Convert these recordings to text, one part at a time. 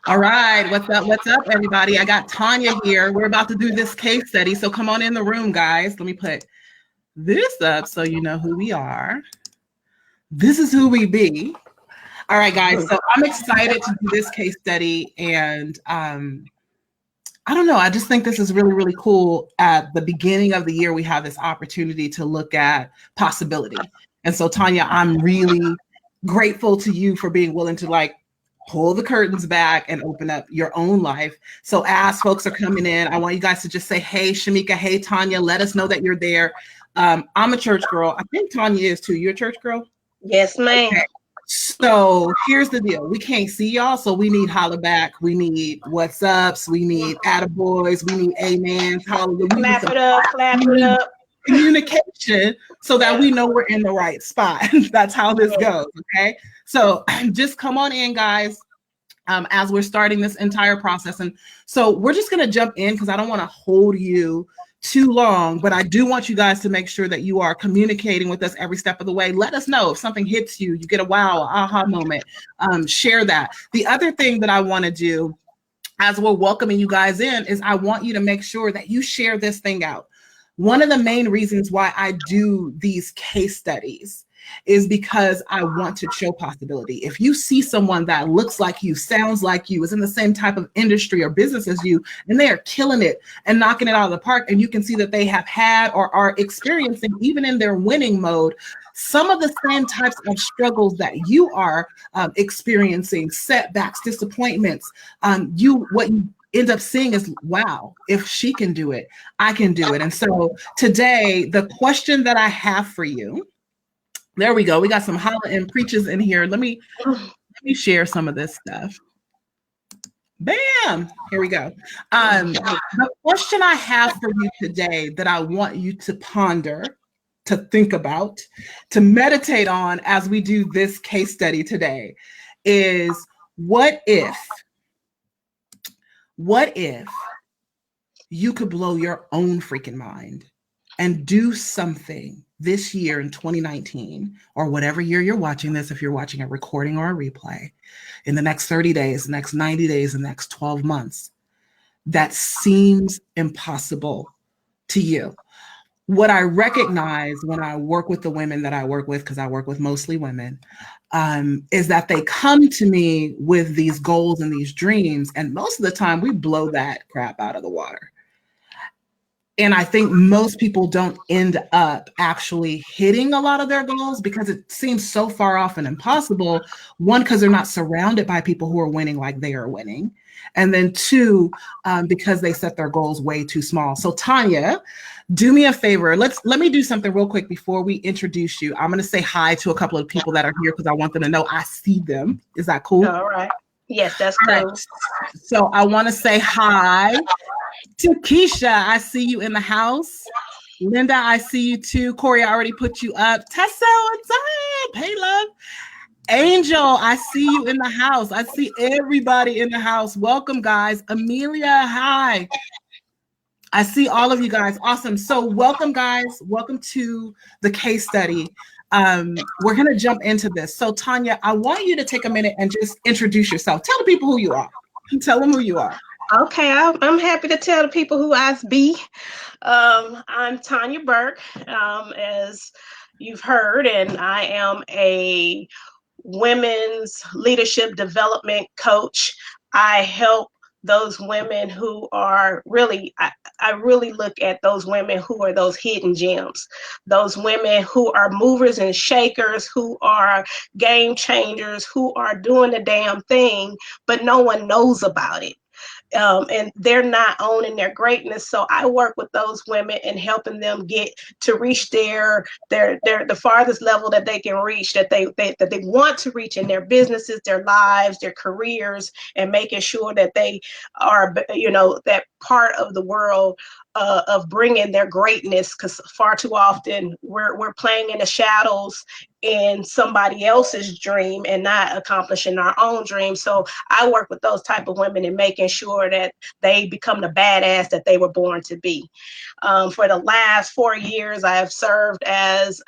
All right, what's up, everybody? I got Tonya here. We're about to do this case study, so come on in the room, guys. Let me put this up so you know who we are. This is who we be. All right, guys, so I'm excited to do this case study, and I don't know, I just think this is really, really cool. At the beginning of the year, we have this opportunity to look at possibility. And so, Tonya, I'm really grateful to you for being willing to pull the curtains back and open up your own life. So as folks are coming in, I want you guys to just say, hey, Shamika, hey, Tonya, let us know that you're there. I'm a church girl. I think Tonya is too. You're a church girl? Yes, ma'am. Okay. So here's the deal. We can't see y'all, so we need holler back. We need what's ups. We need attaboys. We need amens. Hallelujah. Clap it up, clap it up. Communication so that we know we're in the right spot. That's how this goes, okay? So just come on in, guys, as we're starting this entire process. And so we're just going to jump in because I don't want to hold you too long, but I do want you guys to make sure that you are communicating with us every step of the way. Let us know if something hits you, you get a wow, aha moment, share that. The other thing that I want to do as we're welcoming you guys in is I want you to make sure that you share this thing out. One of the main reasons why I do these case studies is because I want to show possibility. If you see someone that looks like you, sounds like you, is in the same type of industry or business as you, and they are killing it and knocking it out of the park, and you can see that they have had or are experiencing, even in their winning mode, some of the same types of struggles that you are experiencing, setbacks, disappointments, what you end up seeing is, wow, if she can do it, I can do it. And so today, the question that I have for you, there we go. We got some holla and preachers in here. Let me share some of this stuff. Bam! Here we go. The question I have for you today that I want you to ponder, to think about, to meditate on as we do this case study today is, what if you could blow your own freaking mind and do something this year in 2019, or whatever year you're watching this, if you're watching a recording or a replay, in the next 30 days, the next 90 days, the next 12 months, that seems impossible to you. What I recognize when I work with the women that I work with, because I work with mostly women, is that they come to me with these goals and these dreams, and most of the time we blow that crap out of the water. And I think most people don't end up actually hitting a lot of their goals because it seems so far off and impossible. One, because they're not surrounded by people who are winning like they are winning. And then two, because they set their goals way too small. So Tonya, do me a favor. Let me do something real quick before we introduce you. I'm going to say hi to a couple of people that are here because I want them to know I see them. Is that cool? All right. Yes, that's cool. Right. So I want to say hi to Keisha. I see you in the house. Linda, I see you too. Corey, I already put you up. Tessa, what's up? Hey, love. Angel, I see you in the house. I see everybody in the house. Welcome, guys. Amelia, hi. I see all of you guys. Awesome. So welcome, guys. Welcome to the case study. We're going to jump into this. So Tonya, I want you to take a minute and just introduce yourself. Tell the people who you are. Tell them who you are. Okay, I'm happy to tell the people who I be. I'm Tonya Burke, as you've heard, and I am a women's leadership development coach. I help those women who are really, I really look at those women who are those hidden gems, those women who are movers and shakers, who are game changers, who are doing the damn thing, but no one knows about it. And they're not owning their greatness. So I work with those women and helping them get to reach the farthest level that they can reach, that they want to reach in their businesses, their lives, their careers, and making sure that they are, that part of the world of bringing their greatness, because far too often we're playing in the shadows in somebody else's dream and not accomplishing our own dream. So I work with those type of women and making sure that they become the badass that they were born to be. For the last 4 years, I have served as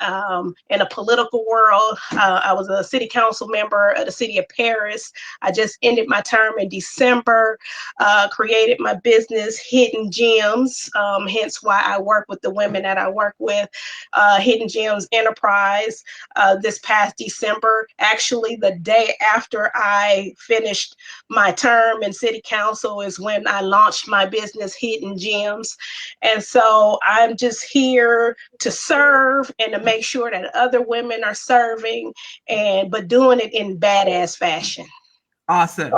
in a political world. I was a city council member of the city of Paris. I just ended my term in December, created my business, Hidden Gems, hence why I work with the women that I work with, Hidden Gems Enterprise. This past December, actually the day after I finished my term in city council is when I launched my business, Hidden Gems. And so I'm just here to serve and to make sure that other women are serving, but doing it in badass fashion. Awesome.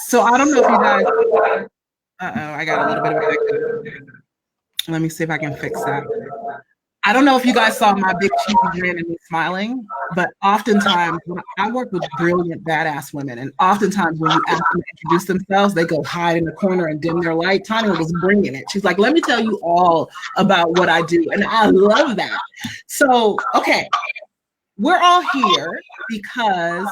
So I don't know if you guys, I got a little bit of echo. Let me see if I can fix that. I don't know if you guys saw my big cheesy grin and me smiling, but oftentimes I work with brilliant, badass women, and oftentimes when you ask them to introduce themselves, they go hide in the corner and dim their light. Tonya was bringing it. She's like, let me tell you all about what I do, and I love that. So, okay, we're all here because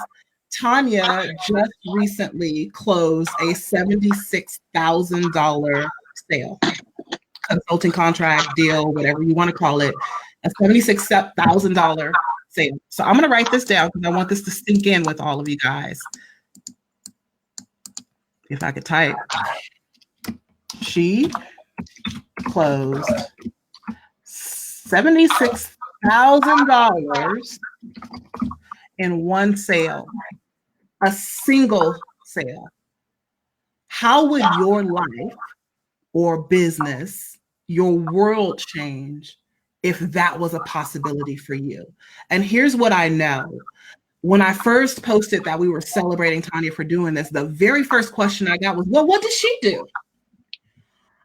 Tonya just recently closed a $76,000 sale. Consulting contract, deal, whatever you want to call it, a $76,000 sale. So I'm going to write this down because I want this to sink in with all of you guys. If I could type. She closed $76,000 in one sale, a single sale. How would your life or business, your world change if that was a possibility for you? And here's what I know. When I first posted that we were celebrating Tonya for doing this, the very first question I got was, well, what does she do?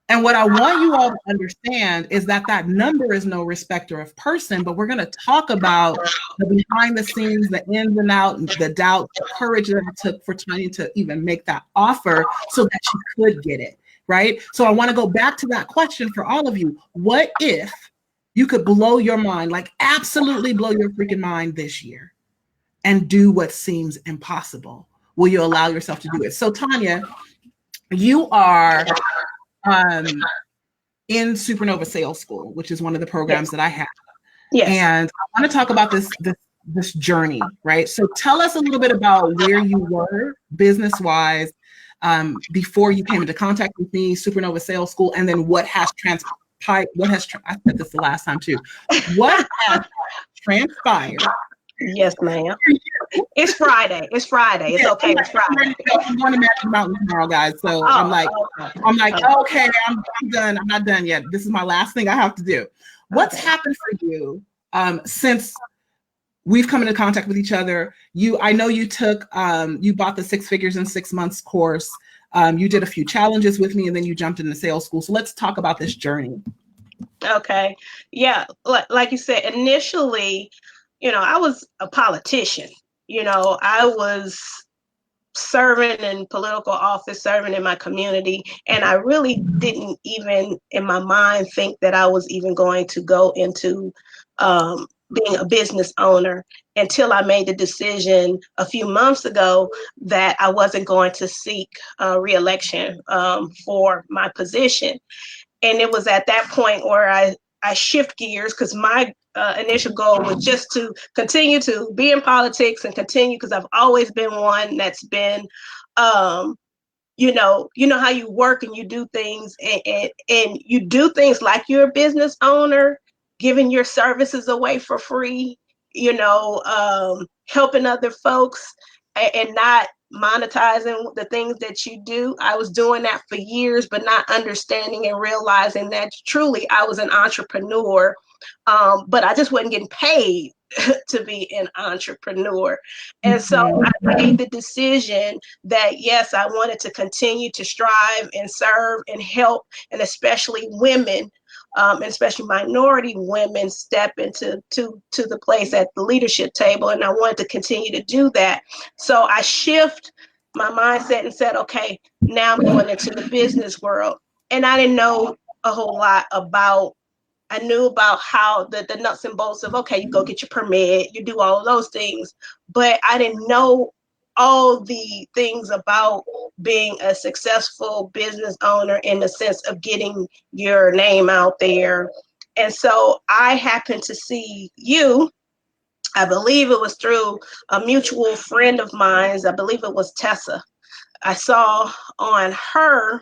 And what I want you all to understand is that that number is no respecter of person, but we're going to talk about the behind the scenes, the ins and outs, the doubt, the courage that it took for Tonya to even make that offer so that she could get it. Right? So I want to go back to that question for all of you. What if you could blow your mind, like absolutely blow your freaking mind this year and do what seems impossible? Will you allow yourself to do it? So Tonya, you are in Supernova Sales School, which is one of the programs that I have. Yes. And I want to talk about this journey, right? So tell us a little bit about where you were business-wise before you came into contact with me, Supernova Sales School, and then what has transpired. I said this the last time too. What has transpired? Yes, ma'am. It's Friday. It's Friday. It's okay. It's Friday. I'm going to Magic Mountain tomorrow, guys. So I'm like, okay, I'm done. I'm not done yet. This is my last thing I have to do. What's happened for you since we've come into contact with each other? I know you took, you bought the 6 Figures in 6 Months course. You did a few challenges with me, and then you jumped into sales school. So let's talk about this journey. Okay. Yeah. Like you said, initially, I was a politician. I was serving in political office, serving in my community. And I really didn't even in my mind think that I was even going to go into being a business owner until I made the decision a few months ago that I wasn't going to seek re-election for my position. And it was at that point where I shift gears, because my initial goal was just to continue to be in politics and continue, because I've always been one that's been, you know how you work and you do things and you do things like you're a business owner, giving your services away for free, helping other folks and not monetizing the things that you do. I was doing that for years, but not understanding and realizing that truly I was an entrepreneur, but I just wasn't getting paid to be an entrepreneur. And so I made the decision that, yes, I wanted to continue to strive and serve and help, and especially women, and especially minority women, step into the place at the leadership table. And I wanted to continue to do that. So I shift my mindset and said, okay, now I'm going into the business world. And I didn't know a whole lot about, I knew about how the nuts and bolts of, okay, you go get your permit, you do all of those things, but I didn't know all the things about being a successful business owner in the sense of getting your name out there. And so I happened to see you. I believe it was through a mutual friend of mine. I believe it was Tessa. I saw on her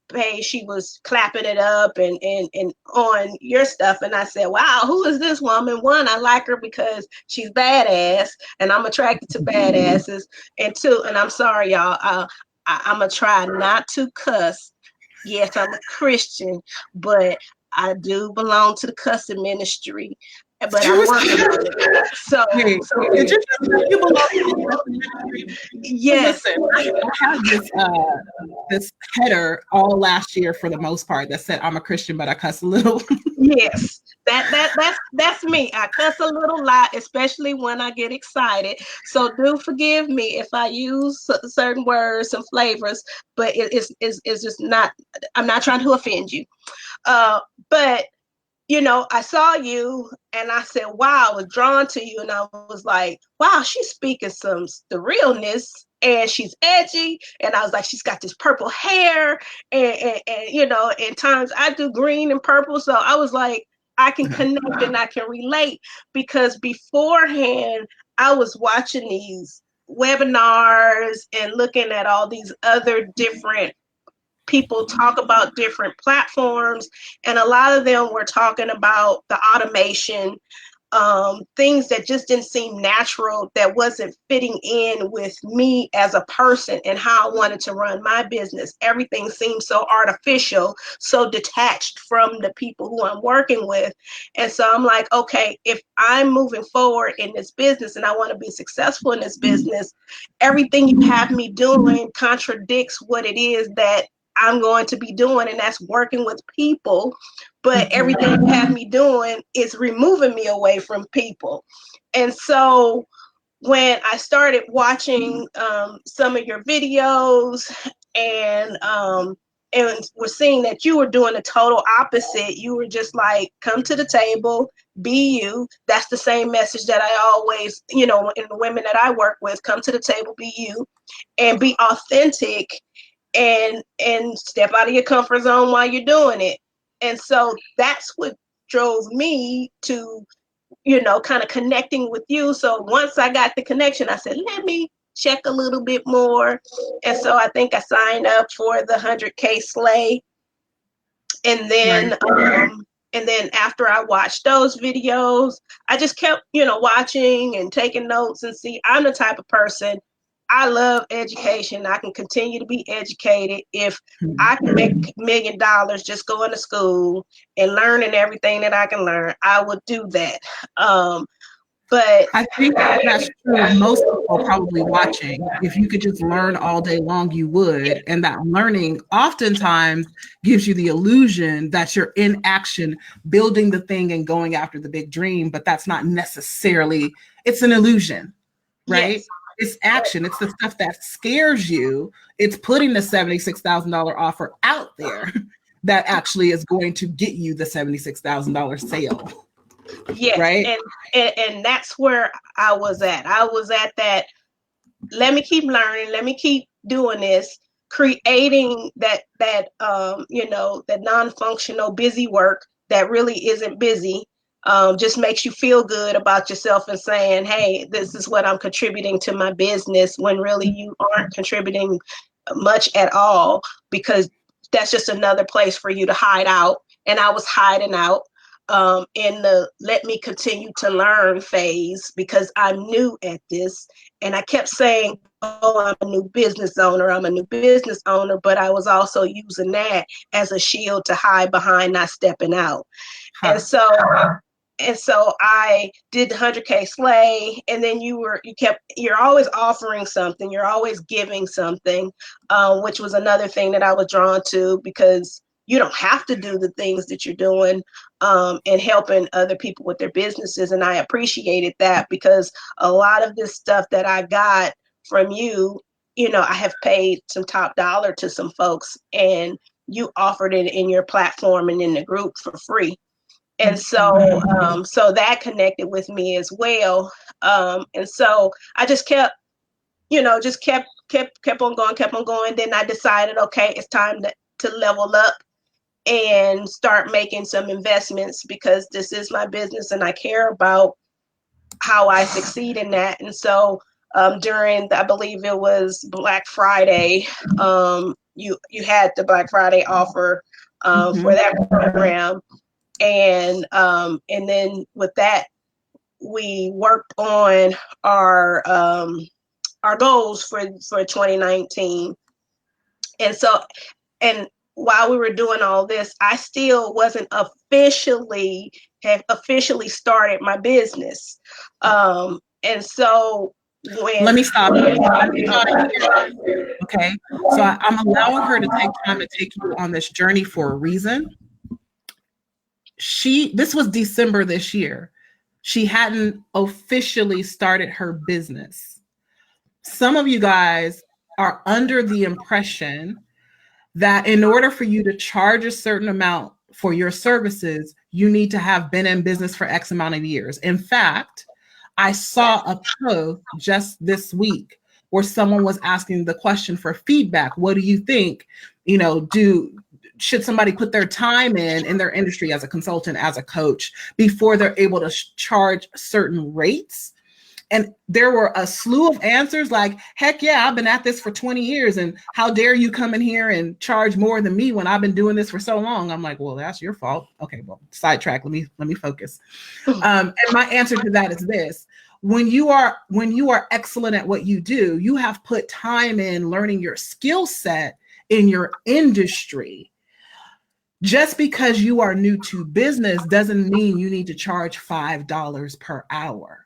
page, she was clapping it up and on your stuff. And I said, wow, who is this woman? One, I like her because she's badass and I'm attracted to badasses. And two, and I'm sorry, y'all, I'm going to try not to cuss. Yes, I'm a Christian, but I do belong to the cussing ministry. But I'm working on it. So, did you just say you belong to the ministry? Yes. Listen, I had this header all last year for the most part that said I'm a Christian, but I cuss a little. Yes, that's me. I cuss a little lot, especially when I get excited. So do forgive me if I use certain words and flavors, but it's just not. I'm not trying to offend you. But you know, I saw you and I said, wow, I was drawn to you. And I was like, wow, she's speaking the realness and she's edgy. And I was like, she's got this purple hair. And you know, in times I do green and purple. So I was like, I can connect and I can relate because beforehand I was watching these webinars and looking at all these other different people talk about different platforms, and a lot of them were talking about the automation, things that just didn't seem natural, that wasn't fitting in with me as a person and how I wanted to run my business. Everything seemed so artificial, so detached from the people who I'm working with. And so I'm like, okay, if I'm moving forward in this business and I want to be successful in this business, everything you have me doing contradicts what it is that I'm going to be doing, and that's working with people. But everything you have me doing is removing me away from people. And so when I started watching some of your videos and we're seeing that you were doing the total opposite. You were just like, come to the table, be you. That's the same message that I always, you know, in the women that I work with, come to the table, be you, and be authentic and step out of your comfort zone while you're doing it. And so that's what drove me to, you know, kind of connecting with you. So once I got the connection, I said, let me check a little bit more. And so I think I signed up for the 100K Slay. And then and then after I watched those videos, I just kept, you know, watching and taking notes. And see, I'm the type of person, I love education. I can continue to be educated. If I can make $1 million just going to school and learning everything that I can learn, I would do that. But I think that's true of most people probably watching. If you could just learn all day long, you would. And that learning oftentimes gives you the illusion that you're in action, building the thing and going after the big dream. But that's not necessarily, it's an illusion, right? yes. It's action. It's the stuff that scares you. It's putting the $76,000 offer out there that actually is going to get you the $76,000 sale. Yes, right? And that's where I was at. I was at that. Let me keep learning. Let me keep doing this, creating that you know, that non-functional busy work that really isn't busy. Just makes you feel good about yourself and saying, hey, this is what I'm contributing to my business, when really you aren't contributing much at all, because that's just another place for you to hide out. And I was hiding out in the let me continue to learn phase because I'm new at this. And I kept saying, oh, I'm a new business owner. I'm a new business owner. But I was also using that as a shield to hide behind not stepping out. And so I did the 100K Slay, and then you're always offering something. You're always giving something, which was another thing that I was drawn to, because you don't have to do the things that you're doing and helping other people with their businesses. And I appreciated that, because a lot of this stuff that I got from you I have paid some top dollar to some folks, and you offered it in your platform and in the group for free. And so, so that connected with me as well. And so I just kept, just kept on going. Then I decided, okay, it's time to level up and start making some investments, because this is my business and I care about how I succeed in that. And so during, I believe it was Black Friday, you had the Black Friday offer for that program. And then with that, we worked on our goals for 2019. And so, and while we were doing all this, I still wasn't officially started my business. And so when let me stop you. Okay, so I'm allowing her to take time to take you on this journey for a reason. This was December this year. She hadn't officially started her business. Some of you guys are under the impression that in order for you to charge a certain amount for your services, you need to have been in business for X amount of years. In fact, I saw a post just this week where someone was asking the question for feedback. What do you think? Should somebody put their time in their industry as a consultant, as a coach, before they're able to charge certain rates? And there were a slew of answers like, heck yeah, I've been at this for 20 years. And how dare you come in here and charge more than me when I've been doing this for so long? I'm like, well, that's your fault. Okay, well, sidetrack. Let me focus. And my answer to that is this. When you are excellent at what you do, you have put time in learning your skill set in your industry. Just because you are new to business doesn't mean you need to charge $5 per hour.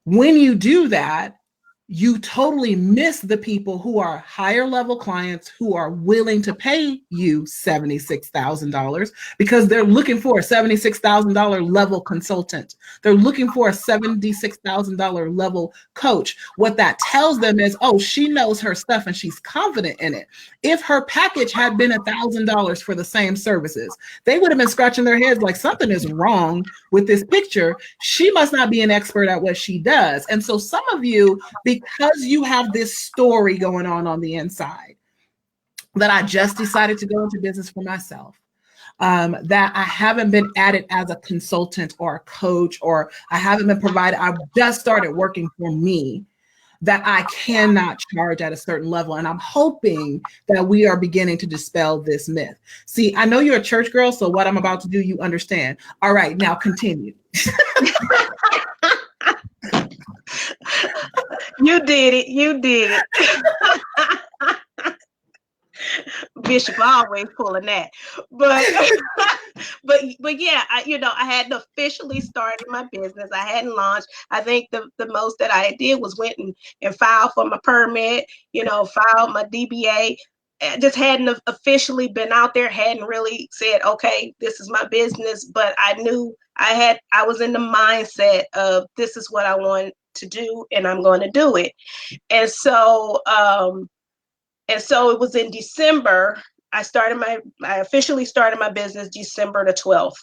When you do that, you totally miss the people who are higher level clients who are willing to pay you $76,000 because they're looking for a $76,000 level consultant. They're looking for a $76,000 level coach. What that tells them is, oh, she knows her stuff and she's confident in it. If her package had been $1,000 for the same services, they would have been scratching their heads like something is wrong with this picture. She must not be an expert at what she does. And so some of you, because you have this story going on the inside, that I just decided to go into business for myself, that I haven't been at it as a consultant or a coach, or I haven't been provided, I've just started working for me, that I cannot charge at a certain level. And I'm hoping that we are beginning to dispel this myth. See, I know you're a church girl, so what I'm about to do, you understand. All right, now continue. You did it. Bishop always pulling that, but yeah, I hadn't officially started my business. I hadn't launched. I think the most that I did was went and filed for my permit, filed my DBA. I just hadn't officially been out there, hadn't really said, okay, this is my business, but I knew I was in the mindset of this is what I want to do and I'm going to do it. And so it was in December. I officially started my business December the 12th.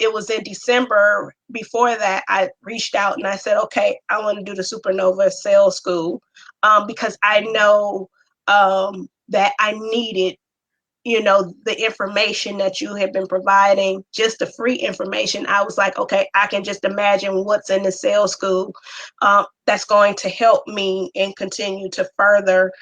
It was in December before that I reached out and I said, okay, I want to do the Supernova Sales School because I know that I needed, the information that you have been providing, just the free information. I was like, okay, I can just imagine what's in the sales school that's going to help me and continue to further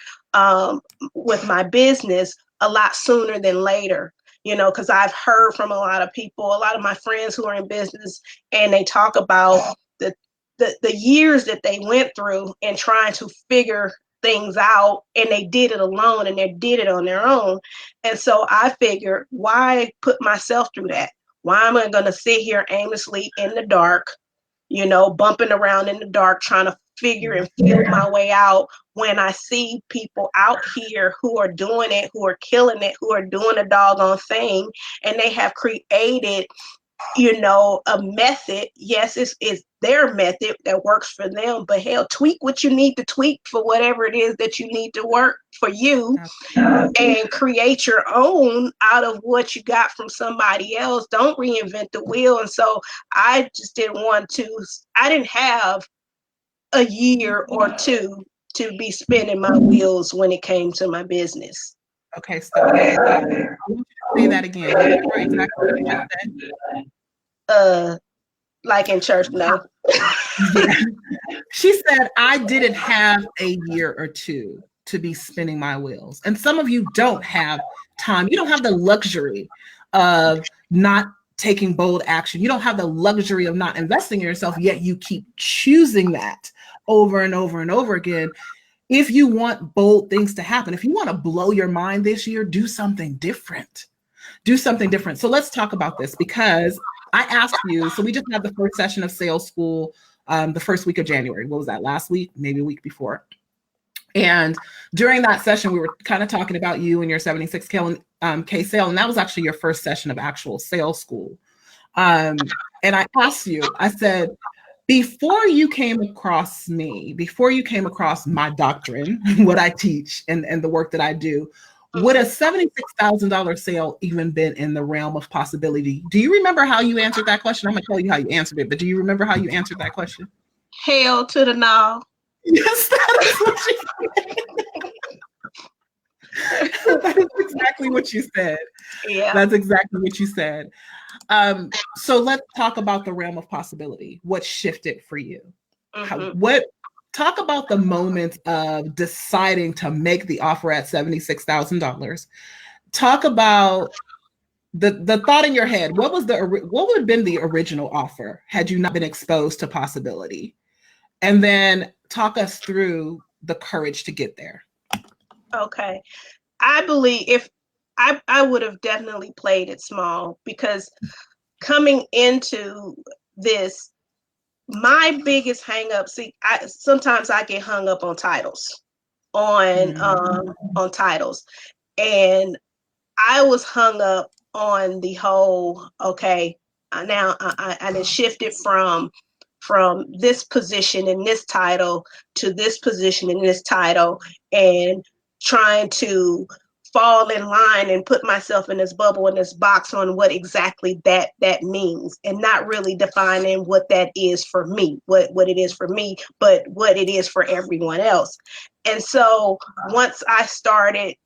with my business a lot sooner than later, because I've heard from a lot of people, a lot of my friends who are in business, and they talk about the years that they went through and trying to figure things out, and they did it alone and they did it on their own. And so I figured, why put myself through that? Why am I going to sit here aimlessly in the dark, bumping around in the dark, trying to figure and feel my way out when I see people out here who are doing it, who are killing it, who are doing a doggone thing, and they have created a method. Yes, it's their method that works for them, but hell, tweak what you need to tweak for whatever it is that you need to work for you, and create your own out of what you got from somebody else. Don't reinvent the wheel. And so I just I didn't have a year or two to be spinning my wheels when it came to my business. Okay, stop. I want you to say that again. You remember exactly what you said? Like in church, no. Yeah. She said, I didn't have a year or two to be spinning my wheels. And some of you don't have time. You don't have the luxury of not taking bold action. You don't have the luxury of not investing in yourself, yet you keep choosing that over and over and over again. If you want bold things to happen, if you want to blow your mind this year, do something different. Do something different. So let's talk about this, because I asked you, so we just had the first session of sales school the first week of January. What was that, last week? Maybe a week before. And during that session, we were kind of talking about you and your 76K sale. And that was actually your first session of actual sales school. And I asked you, I said, before you came across me, before you came across my doctrine, what I teach and the work that I do, would a $76,000 sale even been in the realm of possibility? Do you remember how you answered that question? I'm going to tell you how you answered it, but do you remember how you answered that question? Hell to the no. Yes, that is what you said. That is exactly what you said. Yeah. That's exactly what you said. So let's talk about the realm of possibility. What shifted for you? Talk about the moment of deciding to make the offer at $76,000. Talk about the thought in your head. What would have been the original offer had you not been exposed to possibility? And then talk us through the courage to get there. Okay. I believe if I would have definitely played it small, because coming into this, my biggest hang up, sometimes I get hung up on titles, on titles. And I was hung up on the whole, okay, now I shifted from this position in this title to this position in this title, and trying to fall in line and put myself in this bubble, in this box, on what exactly that means, and not really defining what that is for me, what it is for me, but what it is for everyone else. And so once I started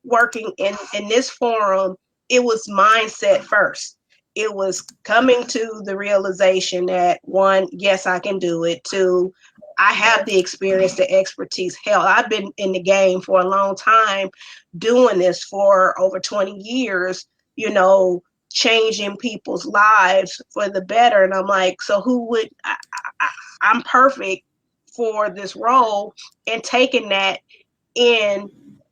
working in this forum, it was mindset first. It was coming to the realization that, one, yes, I can do it. Two, I have the experience, the expertise. Hell, I've been in the game for a long time, doing this for over 20 years, changing people's lives for the better. And I'm like, so I'm perfect for this role, and taking that in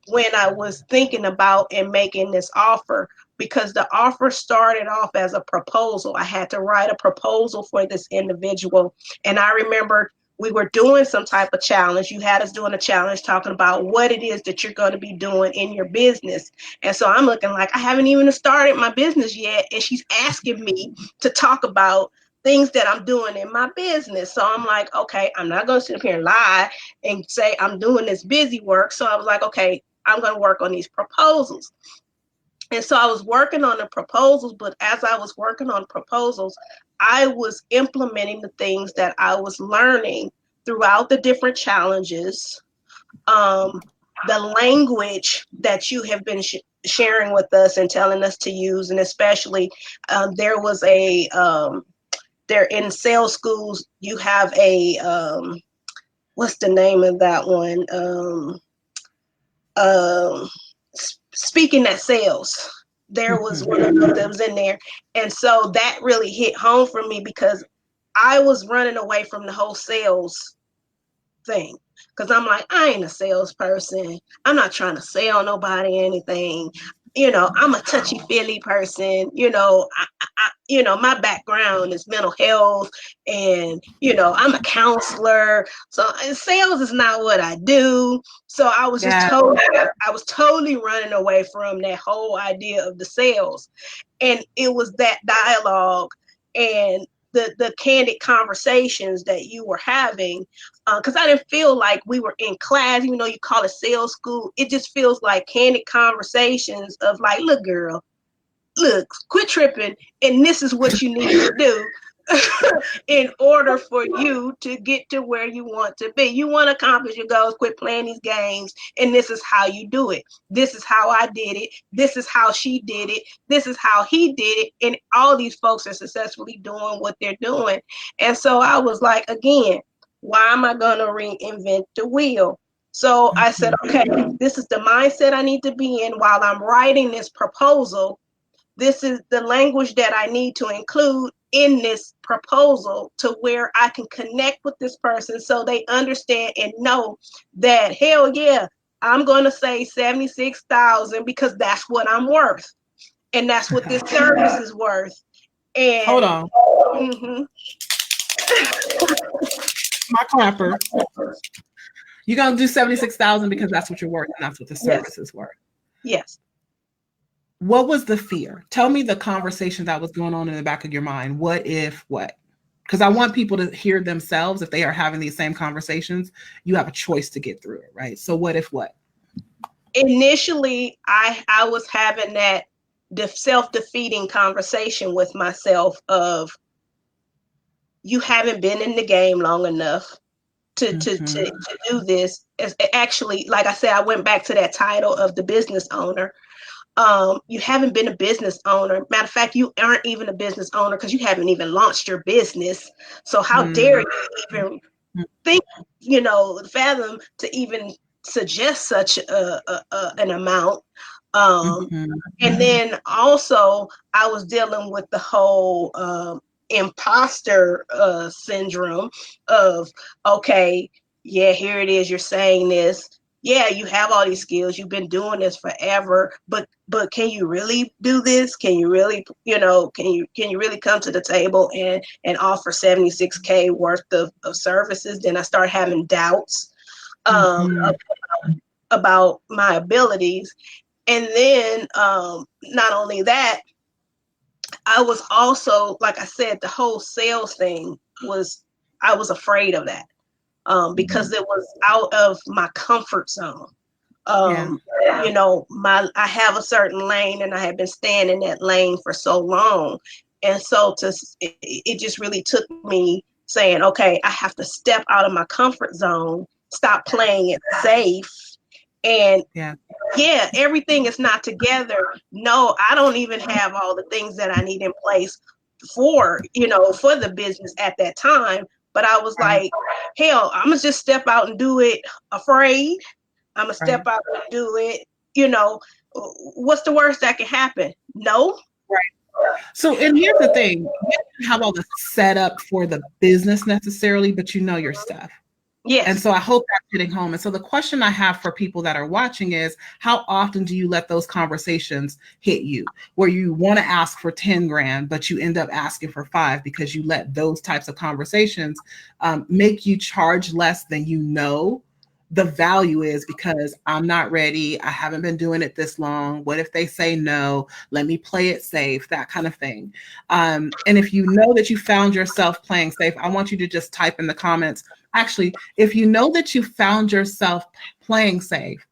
when I was thinking about and making this offer, because the offer started off as a proposal. I had to write a proposal for this individual. And I remember we were doing some type of challenge. You had us doing a challenge talking about what it is that you're going to be doing in your business. And so I'm looking like, I haven't even started my business yet, and she's asking me to talk about things that I'm doing in my business. So I'm like, okay, I'm not going to sit up here and lie and say I'm doing this busy work. So I was like, okay, I'm going to work on these proposals. And so I was working on the proposals, but as I was working on proposals, I was implementing the things that I was learning throughout the different challenges, the language that you have been sharing with us and telling us to use. And especially there was there in sales schools, you have what's the name of that one? Speaking at sales. There was one of them that was in there. And so that really hit home for me, because I was running away from the whole sales thing. Because I'm like, I ain't a salesperson. I'm not trying to sell nobody anything. I'm a touchy-feely person. My background is mental health, and I'm a counselor. So sales is not what I do. So I was just totally running away from that whole idea of the sales. And it was that dialogue and the candid conversations that you were having, because I didn't feel like we were in class, even though you call it sales school. It just feels like candid conversations of like, look, girl, look, quit tripping, and this is what you need to do in order for you to get to where you want to be. You want to accomplish your goals, quit playing these games, and this is how you do it. This is how I did it. This is how she did it. This is how he did it. And all these folks are successfully doing what they're doing. And so I was like, again, why am I going to reinvent the wheel? So I said, okay, this is the mindset I need to be in while I'm writing this proposal. This is the language that I need to include in this proposal to where I can connect with this person so they understand and know that, hell yeah, I'm going to say 76,000 because that's what I'm worth. And that's what this service is worth. And hold on. Mm-hmm. My clapper. You're going to do 76,000 because that's what you're worth and that's what the service is worth. Yes. What was the fear? Tell me the conversation that was going on in the back of your mind. What if what? Because I want people to hear themselves. If they are having these same conversations, you have a choice to get through it, right? So what if what? Initially, I was having that self-defeating conversation with myself of, you haven't been in the game long enough to do this. Actually, like I said, I went back to that title of the business owner. You haven't been a business owner. Matter of fact, you aren't even a business owner because you haven't even launched your business. So how dare you even think, fathom to even suggest such an amount. And then also I was dealing with the whole imposter syndrome of, okay, yeah, here it is. You're saying this. Yeah, you have all these skills. You've been doing this forever, but can you really do this? Can you really, can you really come to the table and offer 76K worth of services? Then I start having doubts about my abilities. And then not only that, I was also, like I said, the whole sales thing I was afraid of that. Because it was out of my comfort zone. I have a certain lane and I have been staying in that lane for so long. And so it just really took me saying, okay, I have to step out of my comfort zone, stop playing it safe. And everything is not together. No, I don't even have all the things that I need in place for the business at that time. But I was like, hell, I'm going to just step out and do it afraid. I'm going to step out and do it. What's the worst that can happen? No. Right. So, and here's the thing. You don't have all the setup for the business necessarily, but you know your stuff. Yes. And so I hope that's hitting home. And so the question I have for people that are watching is, how often do you let those conversations hit you where you want to ask for 10 grand, but you end up asking for 5 because you let those types of conversations make you charge less than the value is, because I'm not ready. I haven't been doing it this long. What if they say no? Let me play it safe, that kind of thing. And if you know that you found yourself playing safe, I want you to just type in the comments. Actually, if you know that you found yourself playing safe,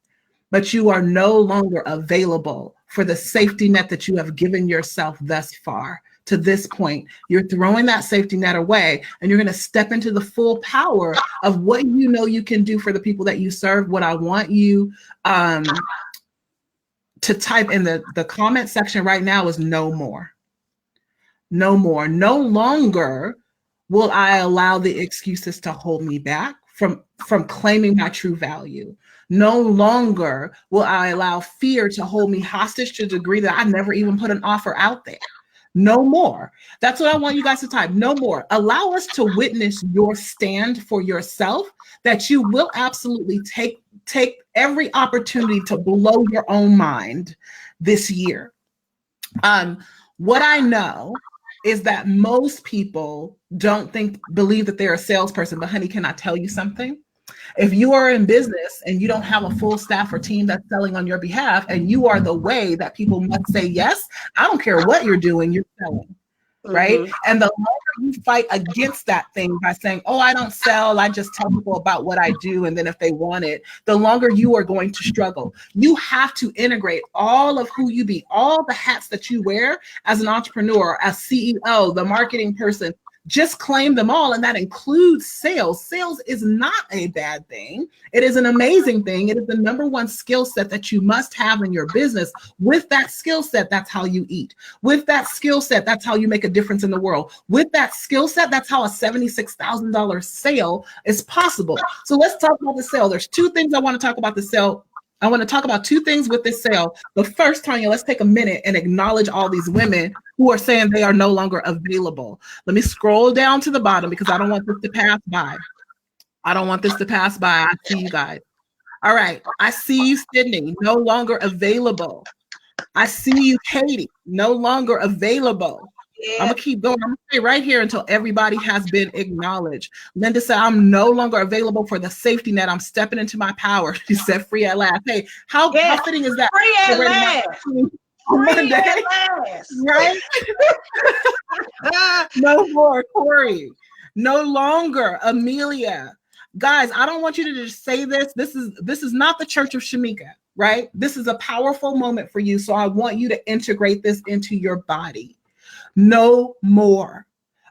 but you are no longer available for the safety net that you have given yourself thus far, to this point, you're throwing that safety net away and you're going to step into the full power of what you know you can do for the people that you serve. What I want you to type in the comment section right now is no more. No more. No longer will I allow the excuses to hold me back from claiming my true value. No longer will I allow fear to hold me hostage to a degree that I never even put an offer out there. No more. That's what I want you guys to type. No more. Allow us to witness your stand for yourself, that you will absolutely take every opportunity to blow your own mind, this year. What I know is that most people don't believe that they're a salesperson, but honey, can I tell you something? If you are in business and you don't have a full staff or team that's selling on your behalf, and you are the way that people must say yes, I don't care what you're doing, you're selling. Right. Mm-hmm. And the longer you fight against that thing by saying, oh, I don't sell, I just tell people about what I do, and then if they want it, the longer you are going to struggle. You have to integrate all of who you be, all the hats that you wear as an entrepreneur, as CEO, the marketing person. Just claim them all, and that includes sales. Sales is not a bad thing. It is an amazing thing. It is the number one skill set that you must have in your business. With that skill set, that's how you eat. With that skill set, that's how you make a difference in the world. With that skill set, that's how a $76,000 sale is possible. So let's talk about the sale. There's two things I want to talk about the sale. I want to talk about two things with this sale. But first, Tonya, let's take a minute and acknowledge all these women who are saying they are no longer available. Let me scroll down to the bottom because I don't want this to pass by. I don't want this to pass by. I see you guys. All right. I see you, Sydney, no longer available. I see you, Katie, no longer available. Yeah. I'm going to keep going. I'm going to stay right here until everybody has been acknowledged. Linda said, I'm no longer available for the safety net. I'm stepping into my power. She said, free at last. Hey, how fitting is that? Free at last. Free at last. Right? No more, Corey. No longer, Amelia. Guys, I don't want you to just say this. This is not the Church of Shamika, right? This is a powerful moment for you. So I want you to integrate this into your body. No more.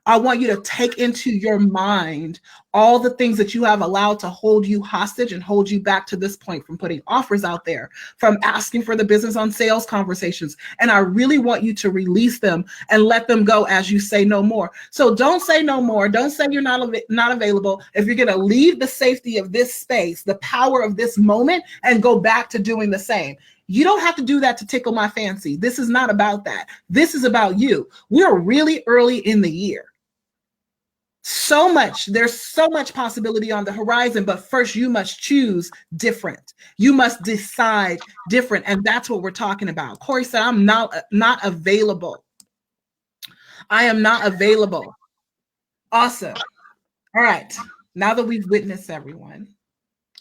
I want you to take into your mind all the things that you have allowed to hold you hostage and hold you back to this point, from putting offers out there, from asking for the business on sales conversations. And I really want you to release them and let them go as you say no more. So don't say no more. Don't say you're not available. If you're going to leave the safety of this space, the power of this moment, and go back to doing the same. You don't have to do that to tickle my fancy. This is not about that. This is about you. We're really early in the year. There's so much possibility on the horizon, but first you must choose different. You must decide different. And that's what we're talking about. Corey said, I'm not available. I am not available. Awesome. All right. Now that we've witnessed everyone,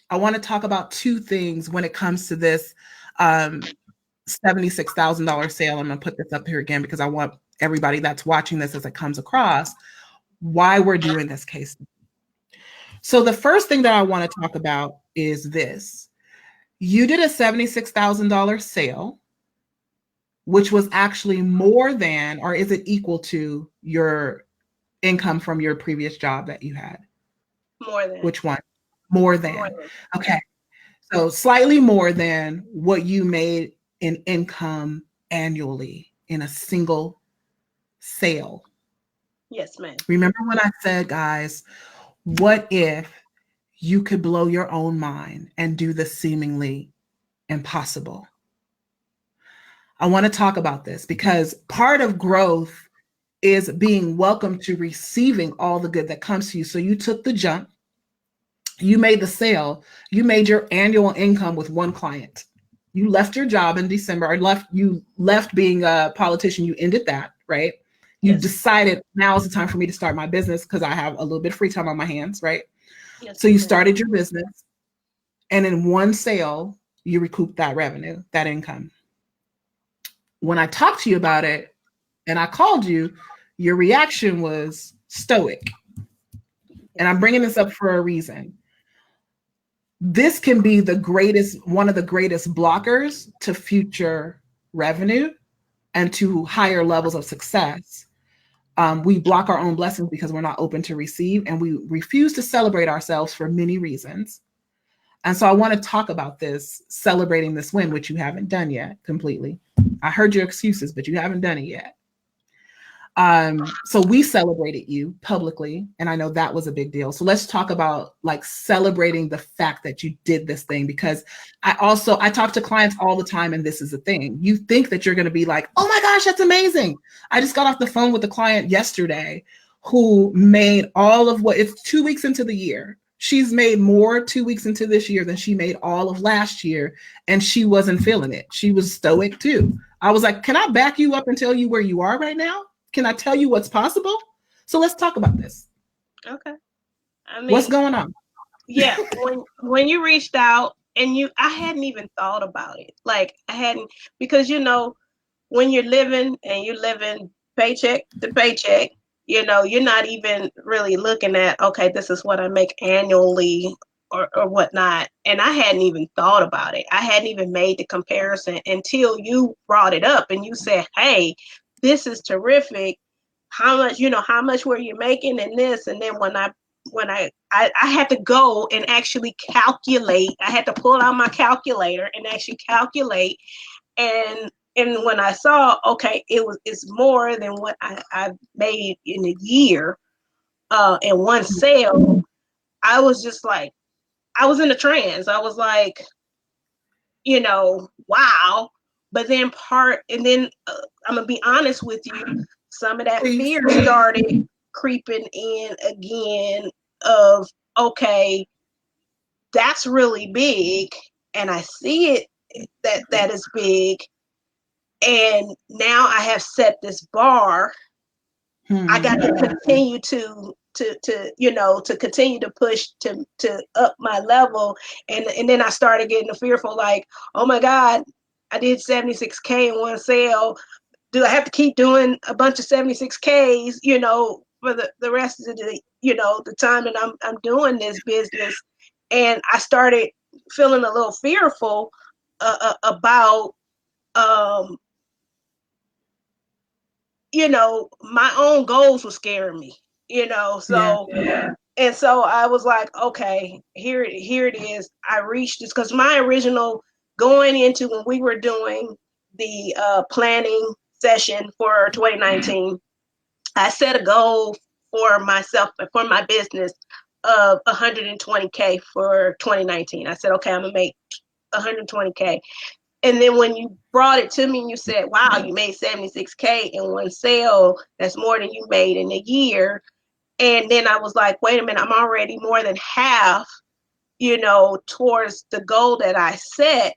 I want to talk about two things when it comes to this $76,000 sale. I'm going to put this up here again because I want everybody that's watching this as it comes across why we're doing this case. So the first thing that I want to talk about is this. You did a $76,000 sale, which was actually more than, or is it equal to, your income from your previous job that you had? More than. Which one? More than. More than. Okay. So slightly more than what you made in income annually in a single sale. Yes, ma'am. Remember when I said, guys, what if you could blow your own mind and do the seemingly impossible? I want to talk about this because part of growth is being welcome to receiving all the good that comes to you. So you took the jump, you made the sale, you made your annual income with one client. You left your job in December, or you left being a politician, you ended that, right? You decided now is the time for me to start my business because I have a little bit of free time on my hands, right? Yes, so you started your business, and in one sale, you recouped that revenue, that income. When I talked to you about it and I called you, your reaction was stoic. And I'm bringing this up for a reason. This can be one of the greatest blockers to future revenue and to higher levels of success. We block our own blessings because we're not open to receive, and we refuse to celebrate ourselves for many reasons. And so I want to talk about this, celebrating this win, which you haven't done yet completely. I heard your excuses, but you haven't done it yet. So we celebrated you publicly, and I know that was a big deal. So let's talk about like celebrating the fact that you did this thing, because I talk to clients all the time, and this is the thing. You think that you're going to be like, oh my gosh, that's amazing. I just got off the phone with a client yesterday who made it's 2 weeks into the year. She's made more 2 weeks into this year than she made all of last year, and she wasn't feeling it. She was stoic too. I was like, can I back you up and tell you where you are right now? Can I tell you what's possible? So let's talk about this. Okay. I mean, what's going on? Yeah, when you reached out and I hadn't even thought about it. Like I hadn't, because when you're living paycheck to paycheck, you're not even really looking at, okay, this is what I make annually or whatnot. And I hadn't even thought about it. I hadn't even made the comparison until you brought it up and you said, hey, this is terrific. How much were you making in this? And then when I had to go and actually calculate, I had to pull out my calculator and actually calculate. And when I saw, okay, it's more than what I made in a year in one sale, I was just like, I was in a trance. I was like, wow. But then I'm going to be honest with you, some of that fear started creeping in again of, okay, that's really big. And I see it that is big. And now I have set this bar. I got to continue to continue to push to up my level. And then I started getting fearful, like, oh my God, I did 76K in one sale. Do I have to keep doing a bunch of 76Ks, for the rest of the time that I'm doing this business? And I started feeling a little fearful about my own goals were scaring me, so and so I was like, okay, here it is. I reached this because my original going into when we were doing the planning session for 2019, I set a goal for myself, for my business, of 120K for 2019. I said, okay, I'm gonna make 120K. And then when you brought it to me and you said, wow, you made 76K in one sale, that's more than you made in a year. And then I was like, wait a minute, I'm already more than half, towards the goal that I set.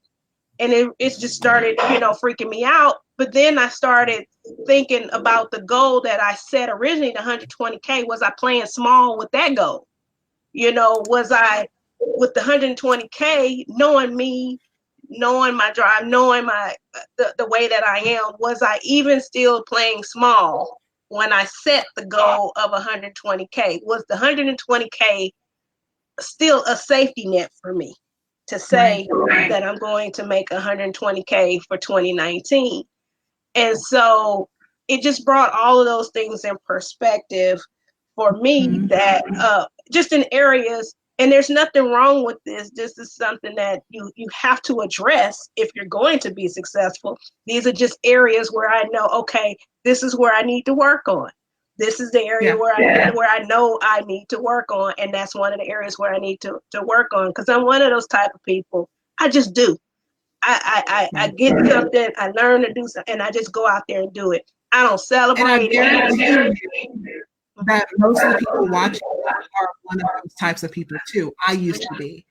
And it just started, freaking me out. But then I started thinking about the goal that I set originally, the 120K. Was I playing small with that goal? Was I, with the 120K, knowing me, knowing my drive, knowing the way that I am, was I even still playing small when I set the goal of 120K? Was the 120K still a safety net for me to say that I'm going to make 120K for 2019? And so it just brought all of those things in perspective for me, that just in areas, and there's nothing wrong with this. This is something that you have to address if you're going to be successful. These are just areas where I know, okay, this is where I need to work on. This is the area where I know I need to work on. And that's one of the areas where I need to work on, because I'm one of those type of people. I just do. I get something, I learn to do something, and I just go out there and do it. I don't celebrate it. That most of the people watching are one of those types of people too. I used to be.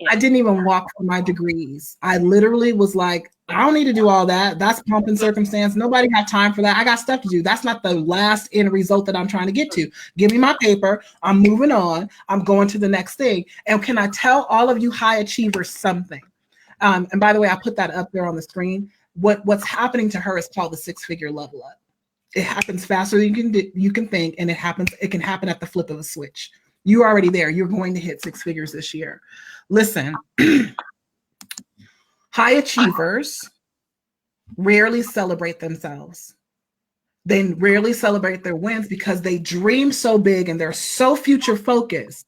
I didn't even walk for my degrees. I literally was like, I don't need to do all that. That's pomp and circumstance. Nobody got time for that. I got stuff to do. That's not the last end result that I'm trying to get to. Give me my paper. I'm moving on. I'm going to the next thing. And can I tell all of you high achievers something? And by the way, I put that up there on the screen. What's happening to her is called the 6-figure level up. It happens faster than you can think, and it can happen at the flip of a switch. You're already there. You're going to hit 6 figures this year. Listen, high achievers rarely celebrate themselves. They rarely celebrate their wins because they dream so big and they're so future focused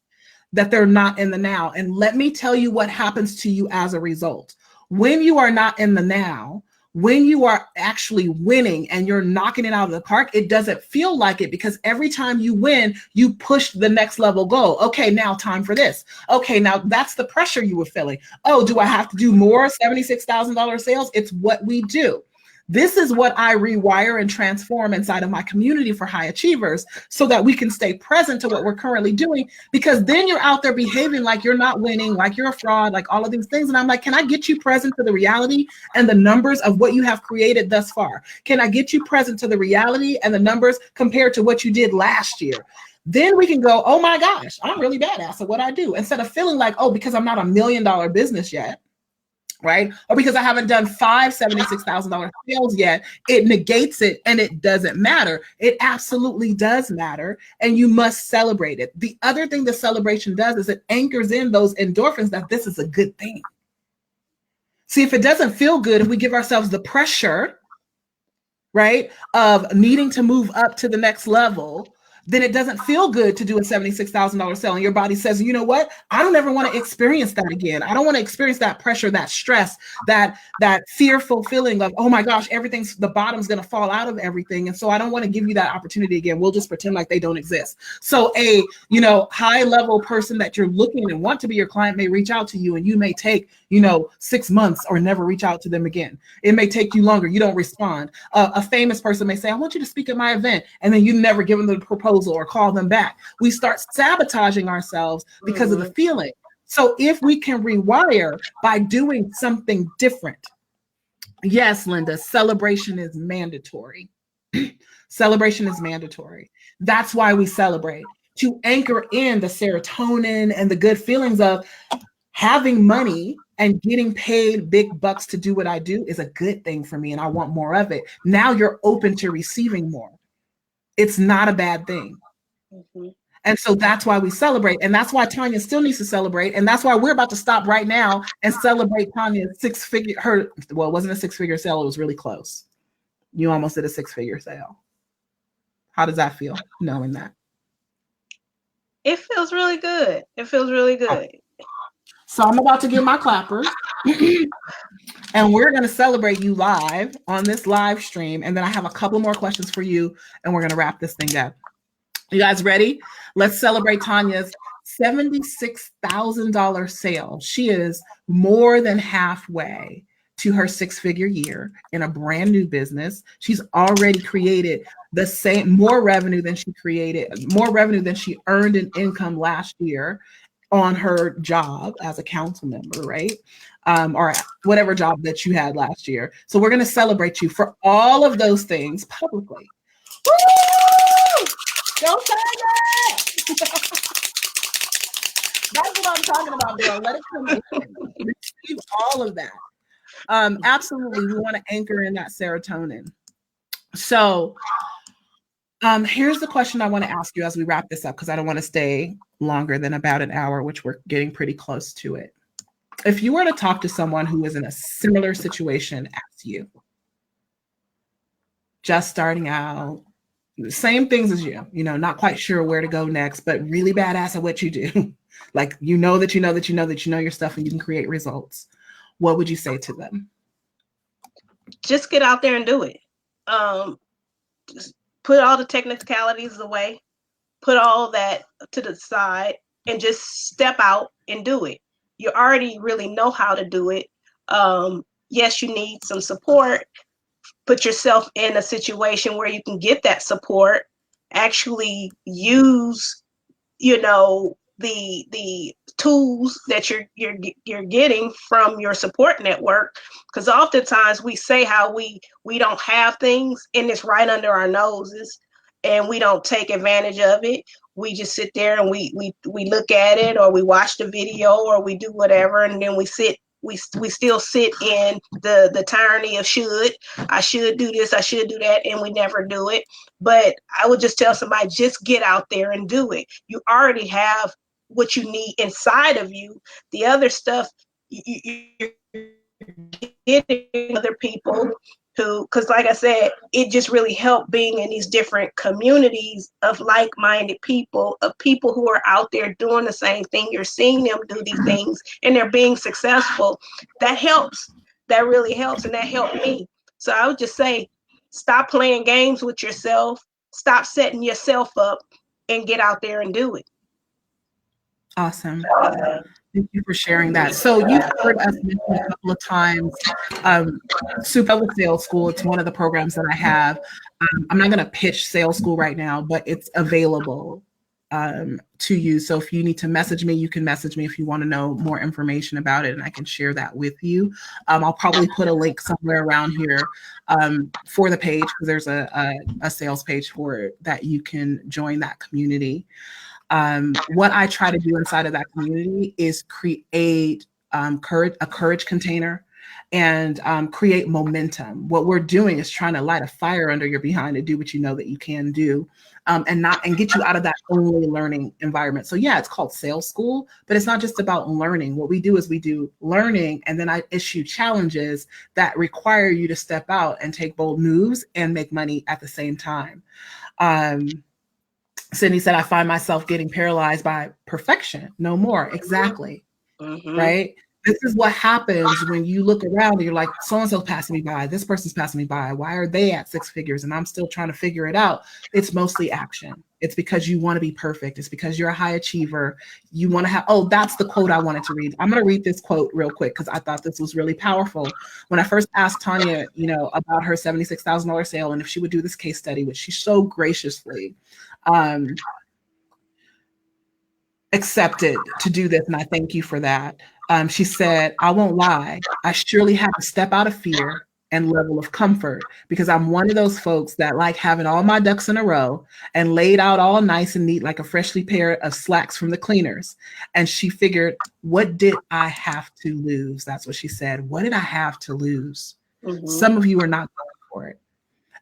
that they're not in the now. And let me tell you what happens to you as a result. When you are not in the now, when you are actually winning and you're knocking it out of the park, it doesn't feel like it, because every time you win, you push the next level goal. Okay, now time for this. Okay, now that's the pressure you were feeling. Oh, do I have to do more $76,000 sales? It's what we do. This is what I rewire and transform inside of my community for high achievers so that we can stay present to what we're currently doing, because then you're out there behaving like you're not winning, like you're a fraud, like all of these things. And I'm like, can I get you present to the reality and the numbers of what you have created thus far? Can I get you present to the reality and the numbers compared to what you did last year? Then we can go, oh my gosh, I'm really badass at what I do. Instead of feeling like, oh, because I'm not $1 million business yet, right? Or because I haven't done 5 $76,000 sales yet, it negates it and it doesn't matter. It absolutely does matter, and you must celebrate it. The other thing the celebration does is it anchors in those endorphins that this is a good thing. See, if it doesn't feel good, if we give ourselves the pressure, right, of needing to move up to the next level, then it doesn't feel good to do a $76,000 sale. And your body says, you know what? I don't ever want to experience that again. I don't want to experience that pressure, that stress, that fearful feeling of, oh my gosh, the bottom's going to fall out of everything. And so I don't want to give you that opportunity again. We'll just pretend like they don't exist. So a, high level person that you're looking and want to be your client may reach out to you, and you may take, 6 months or never reach out to them again. It may take you longer. You don't respond. A famous person may say, I want you to speak at my event. And then you never give them the proposal or call them back. We start sabotaging ourselves because of the feeling. So if we can rewire by doing something different, yes, Linda, celebration is mandatory. Celebration is mandatory. That's why we celebrate, to anchor in the serotonin and the good feelings of having money and getting paid big bucks to do what I do is a good thing for me, and I want more of it. Now you're open to receiving more. It's not a bad thing. Mm-hmm. And so that's why we celebrate. And that's why Tonya still needs to celebrate. And that's why we're about to stop right now and celebrate Tonya's it wasn't a 6-figure sale. It was really close. You almost did a 6-figure sale. How does that feel, knowing that? It feels really good. It feels really good. So I'm about to get my clappers. And we're going to celebrate you live on this live stream. And then I have a couple more questions for you, and we're going to wrap this thing up. You guys ready? Let's celebrate Tonya's $76,000 sale. She is more than halfway to her 6-figure year in a brand new business. She's already created more revenue than she earned in income last year on her job as a council member, right? Or whatever job that you had last year. So we're going to celebrate you for all of those things publicly. Woo! Don't say that! That's what I'm talking about, girl. Let it come in. Receive all of that. Absolutely, we want to anchor in that serotonin. So here's the question I want to ask you as we wrap this up, because I don't want to stay longer than about an hour, which we're getting pretty close to it. If you were to talk to someone who is in a similar situation as you, just starting out, same things as you, not quite sure where to go next, but really badass at what you do. Like, you know your stuff and you can create results. What would you say to them? Just get out there and do it. Just put all the technicalities away, put all that to the side, and just step out and do it. You already really know how to do it. Yes, you need some support. Put yourself in a situation where you can get that support. Actually use, the tools that you're getting from your support network. Because oftentimes we say how we don't have things, and it's right under our noses, and we don't take advantage of it. We just sit there and we look at it, or we watch the video, or we do whatever, and then we still sit in the tyranny of I should do this, I should do that, and we never do it. But I would just tell somebody, just get out there and do it. You already have what you need inside of you. The other stuff, you're getting other people who, because like I said, it just really helped being in these different communities of like-minded people, of people who are out there doing the same thing. You're seeing them do these things and they're being successful. That helps. That really helps, and that helped me. So I would just say, stop playing games with yourself, stop setting yourself up, and get out there and do it. Awesome. Thank you for sharing that. So you've heard us mention a couple of times, Super Sales School. It's one of the programs that I have. I'm not going to pitch Sales School right now, but it's available to you. So if you need to message me, you can message me if you want to know more information about it, and I can share that with you. I'll probably put a link somewhere around here for the page, because there's a sales page for it that you can join that community. What I try to do inside of that community is create a courage container and create momentum. What we're doing is trying to light a fire under your behind to do what you know that you can do, and get you out of that only learning environment. So yeah, it's called Sales School, but it's not just about learning. What we do is we do learning, and then I issue challenges that require you to step out and take bold moves and make money at the same time. Sydney said, I find myself getting paralyzed by perfection. No more. Exactly. Mm-hmm. Right? This is what happens when you look around and you're like, so-and-so's passing me by. This person's passing me by. Why are they at six figures? And I'm still trying to figure it out. It's mostly action. It's because you want to be perfect. It's because you're a high achiever. You want to have, oh, that's the quote I wanted to read. I'm going to read this quote real quick because I thought this was really powerful. When I first asked Tonya, about her $76,000 sale and if she would do this case study, which she so graciously accepted to do this, and I thank you for that. She said, I won't lie, I surely had to step out of fear and level of comfort, because I'm one of those folks that like having all my ducks in a row and laid out all nice and neat like a freshly pair of slacks from the cleaners. And she figured, what did I have to lose? That's what she said. What did I have to lose? Mm-hmm. Some of you are not going for it.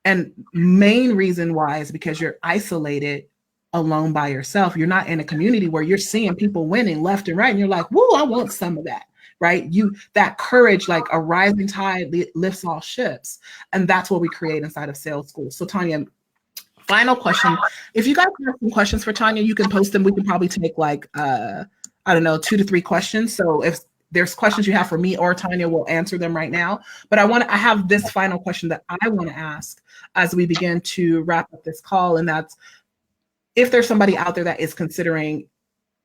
And main reason why is because you're isolated, alone by yourself. You're not in a community where you're seeing people winning left and right. And you're like, whoa, I want some of that, right? That courage, like a rising tide lifts all ships. And that's what we create inside of Sales School. So Tonya, final question. If you guys have some questions for Tonya, you can post them. We can probably take like, 2 to 3 questions. So if there's questions you have for me or Tonya, we'll answer them right now. But I have this final question that I want to ask as we begin to wrap up this call. And that's, if there's somebody out there that is considering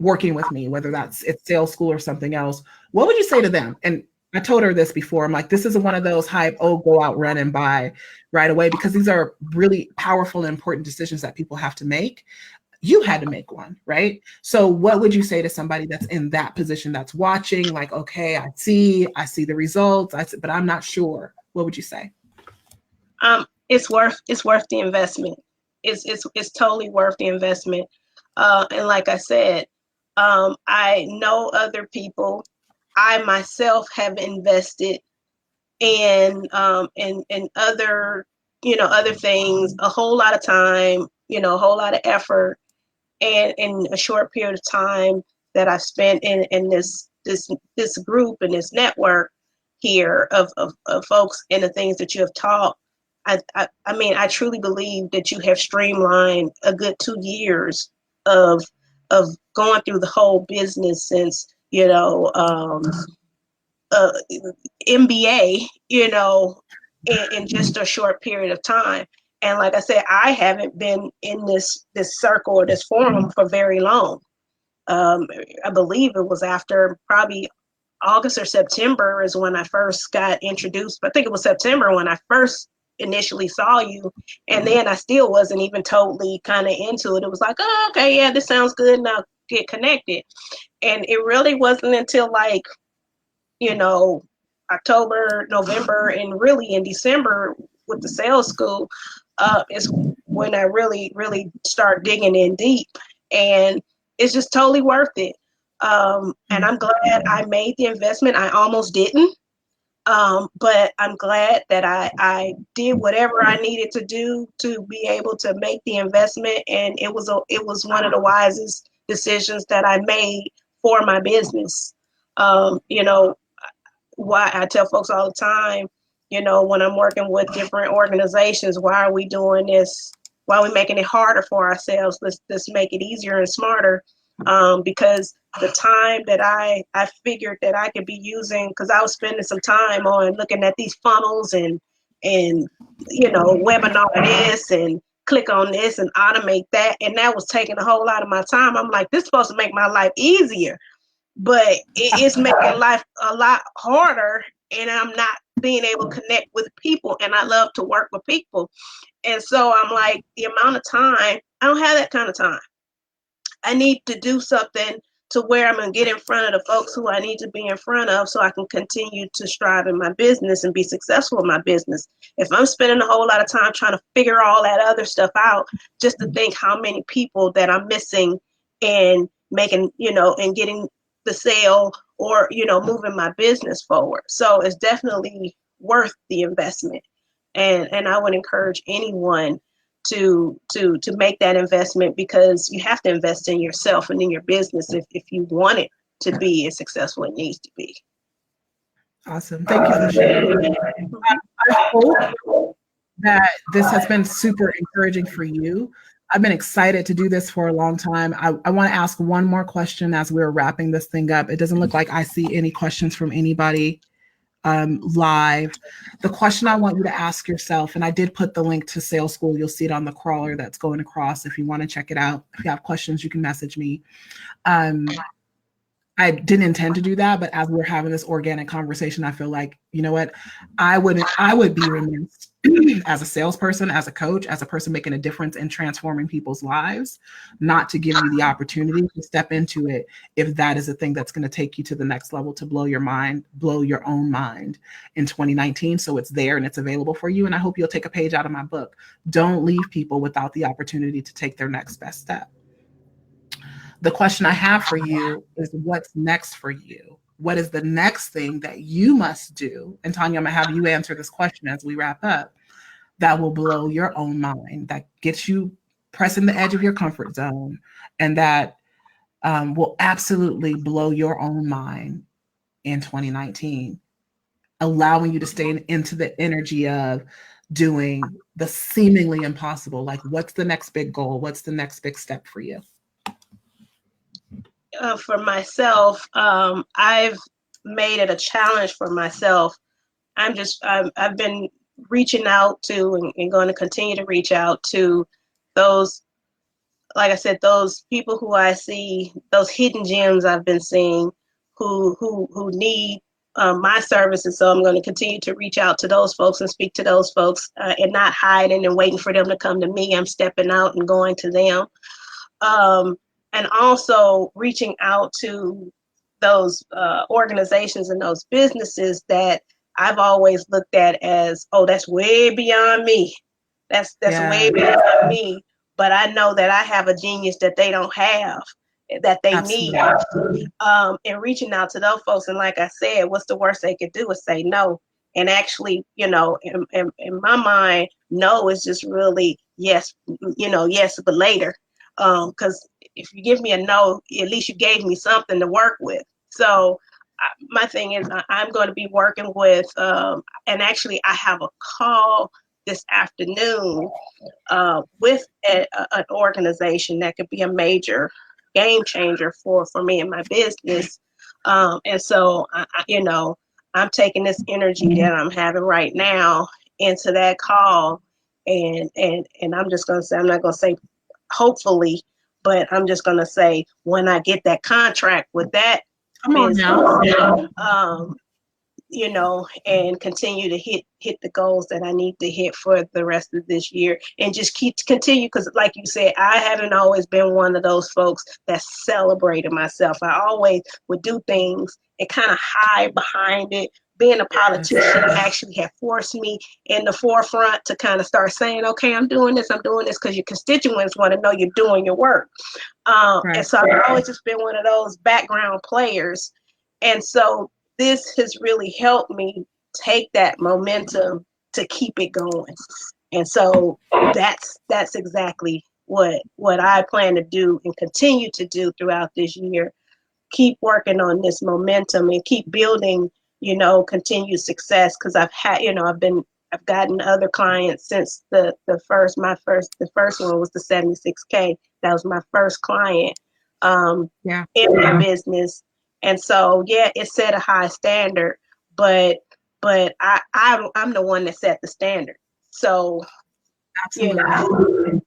working with me, whether it's Sales School or something else, what would you say to them? And I told her this before. I'm like, this isn't one of those hype, go out, run and buy right away, because these are really powerful and important decisions that people have to make. You had to make one, right? So what would you say to somebody that's in that position, that's watching, like, okay, I see the results, but I'm not sure. What would you say? It's worth the investment. It's totally worth the investment. And like I said, I know other people. I myself have invested in other, other things, a whole lot of time, a whole lot of effort, and in a short period of time that I've spent in this group and this network here of folks and the things that you have taught. I truly believe that you have streamlined a good 2 years of going through the whole business since, MBA, in just a short period of time. And like I said, I haven't been in this circle or this forum for very long. I believe it was after probably August or September is when I first got introduced. I think it was September when I first initially saw you, and then I still wasn't even totally kind of into it. It was like, oh, okay, yeah, this sounds good, now get connected. And it really wasn't until like, October, November, and really in December with the Sales School is when I really start digging in deep, and it's just totally worth it. And I'm glad I made the investment. I almost didn't. But I'm glad that I did whatever I needed to do to be able to make the investment, and it was one of the wisest decisions that I made for my business. Why I tell folks all the time, when I'm working with different organizations, why are we doing this? Why are we making it harder for ourselves? Let's make it easier and smarter. Because the time that I figured that I could be using, because I was spending some time on looking at these funnels and webinar this and click on this and automate that, and that was taking a whole lot of my time. I'm like, this is supposed to make my life easier, but it's making life a lot harder, and I'm not being able to connect with people, and I love to work with people. And so I'm like, the amount of time, I don't have that kind of time. I need to do something to where I'm going to get in front of the folks who I need to be in front of so I can continue to strive in my business and be successful in my business. If I'm spending a whole lot of time trying to figure all that other stuff out, just to think how many people that I'm missing and making, and getting the sale or, moving my business forward. So it's definitely worth the investment. And I would encourage anyone to make that investment, because you have to invest in yourself and in your business if you want it to be as successful it needs to be. Awesome. Thank you for sharing. I hope that this has been super encouraging for you. I've been excited to do this for a long time. I want to ask one more question as we're wrapping this thing up. It doesn't look like I see any questions from anybody live. The question I want you to ask yourself, and I did put the link to Sales School. You'll see it on the crawler that's going across. If you want to check it out, if you have questions, you can message me. I didn't intend to do that, but as we're having this organic conversation, I feel like, you know what, I would be remiss as a salesperson, as a coach, as a person making a difference in transforming people's lives, not to give you the opportunity to step into it if that is a thing that's going to take you to the next level, to blow your mind, blow your own mind in 2019. So it's there and it's available for you. And I hope you'll take a page out of my book. Don't leave people without the opportunity to take their next best step. The question I have for you is, what's next for you? What is the next thing that you must do? And Tonya, I'm gonna have you answer this question as we wrap up, that will blow your own mind, that gets you pressing the edge of your comfort zone, and that will absolutely blow your own mind in 2019, allowing you to stay into the energy of doing the seemingly impossible. Like, what's the next big goal? What's the next big step for you? For myself, I've made it a challenge for myself. I've been reaching out to and going to continue to reach out to those, like I said, those people who I see, those hidden gems I've been seeing who need my services. So I'm going to continue to reach out to those folks and speak to those folks, and not hiding and waiting for them to come to me. I'm stepping out and going to them. And also reaching out to those organizations and those businesses that I've always looked at as, oh, that's way beyond me. That's way beyond me. But I know that I have a genius that they don't have, that they need. And reaching out to those folks. And like I said, what's the worst they could do is say no. And actually, in my mind, no is just really yes, yes, but later. Because if you give me a no, at least you gave me something to work with. So my thing is, I'm going to be working with, and actually I have a call this afternoon with an organization that could be a major game changer for me and my business. And so, I'm taking this energy that I'm having right now into that call. And I'm just going to say, I'm not going to say hopefully, but I'm just going to say, when I get that contract with that business, and continue to hit the goals that I need to hit for the rest of this year, and just continue. Because like you said, I haven't always been one of those folks that celebrated myself. I always would do things and kind of hide behind it. Being a politician actually had forced me in the forefront to kind of start saying, okay, I'm doing this, because your constituents want to know you're doing your work. And so I've always just been one of those background players. And so this has really helped me take that momentum to keep it going. And so that's exactly what I plan to do and continue to do throughout this year. Keep working on this momentum and keep building, continued success. Because I've gotten other clients since the first one was the 76K. That was my first client in my business. And so, it set a high standard, but I'm the one that set the standard. So, absolutely.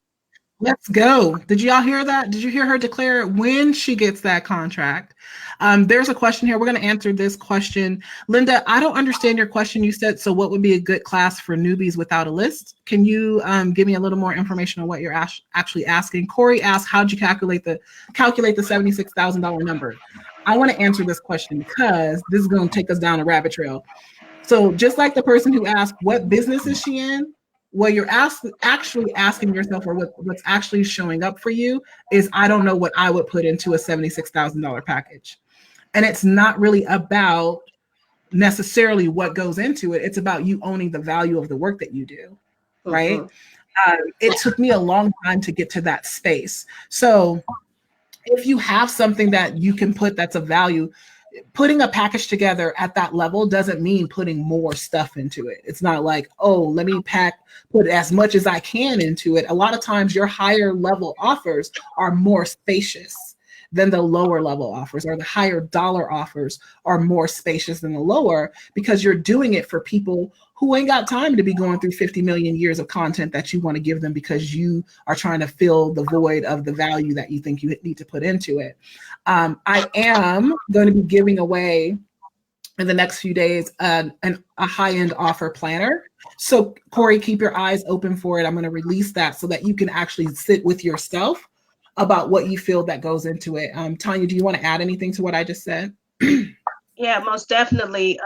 Let's go. Did y'all hear that? Did you hear her declare it when she gets that contract? There's a question here. We're going to answer this question. Linda, I don't understand your question. You said, so what would be a good class for newbies without a list? Can you give me a little more information on what you're actually asking? Corey asked, how'd you calculate the $76,000 number? I want to answer this question because this is going to take us down a rabbit trail. So just like the person who asked, what business is she in? What you're actually asking yourself, or what's actually showing up for you, is I don't know what I would put into a $76,000 package. And it's not really about necessarily what goes into it. It's about you owning the value of the work that you do, right? It took me a long time to get to that space. So if you have something that you can put that's of value, putting a package together at that level doesn't mean putting more stuff into it. It's not like, oh, let me put as much as I can into it. A lot of times your higher level offers are more spacious than the lower level offers, or the higher dollar offers are more spacious than the lower, because you're doing it for people who ain't got time to be going through 50 million years of content that you want to give them because you are trying to fill the void of the value that you think you need to put into it. I am going to be giving away in the next few days a high-end offer planner. So Corey, keep your eyes open for it. I'm going to release that so that you can actually sit with yourself about what you feel that goes into it. Tonya, do you want to add anything to what I just said? Yeah, most definitely.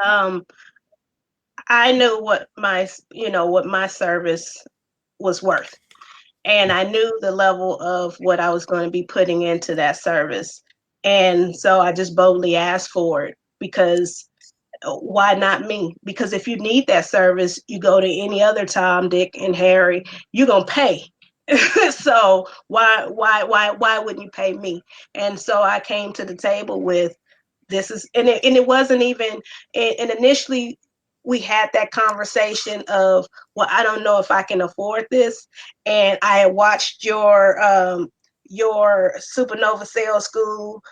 I knew what my service was worth. And I knew the level of what I was going to be putting into that service. And so I just boldly asked for it, because why not me? Because if you need that service, you go to any other Tom, Dick, and Harry, you're going to pay. So why wouldn't you pay me? And so I came to the table with, this is, and it wasn't even, and initially we had that conversation of, well, I don't know if I can afford this. And I watched your Supernova Sales School,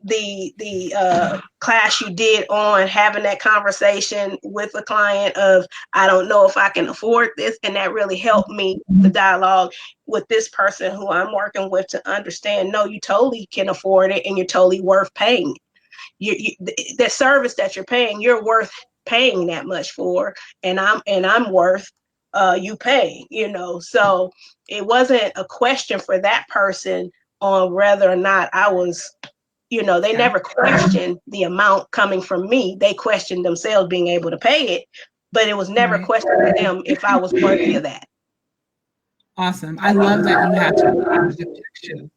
the class you did on having that conversation with a client of, I don't know if I can afford this. And that really helped me, the dialogue with this person who I'm working with, to understand, no, you totally can afford it and you're totally worth paying. The service that you're paying, you're worth paying that much for, and I'm worth you paying, So it wasn't a question for that person on whether or not I was, they never questioned the amount coming from me. They questioned themselves being able to pay it, but it was never questioned to them if I was worthy of that. Awesome. I love that you had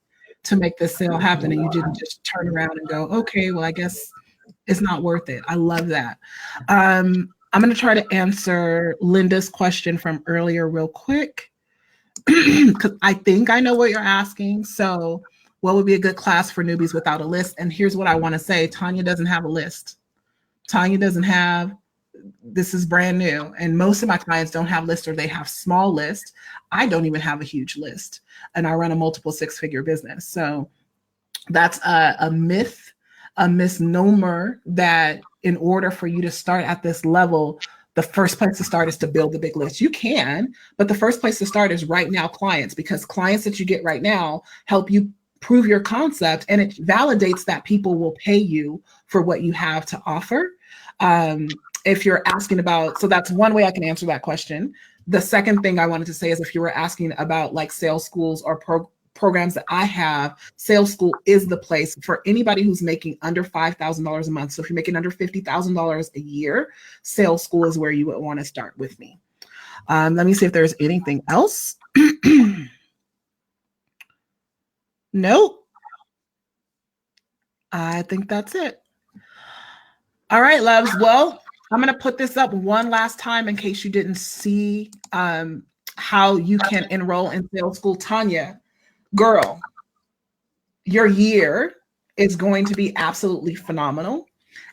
to make this sale happen, and you didn't just turn around and go, okay, well, I guess it's not worth it. I love that. I'm going to try to answer Linda's question from earlier real quick, because I think I know what you're asking. So what would be a good class for newbies without a list? And here's what I want to say. Tonya doesn't have a list. Tonya doesn't have, this is brand new. And most of my clients don't have lists, or they have small lists. I don't even have a huge list. And I run a multiple six-figure business. So that's a myth, a misnomer, that in order for you to start at this level, the first place to start is to build the big list. You can, but the first place to start is right now clients, because clients that you get right now help you prove your concept, and it validates that people will pay you for what you have to offer. If you're asking about, so that's one way I can answer that question. The second thing I wanted to say is, if you were asking about like sales schools or programs that I have, Sales School is the place for anybody who's making under $5,000 a month. So if you're making under $50,000 a year, Sales School is where you would want to start with me. Let me see if there's anything else. Nope. I think that's it. All right, loves. Well, I'm going to put this up one last time in case you didn't see how you can enroll in Sales School. Tonya, girl, your year is going to be absolutely phenomenal.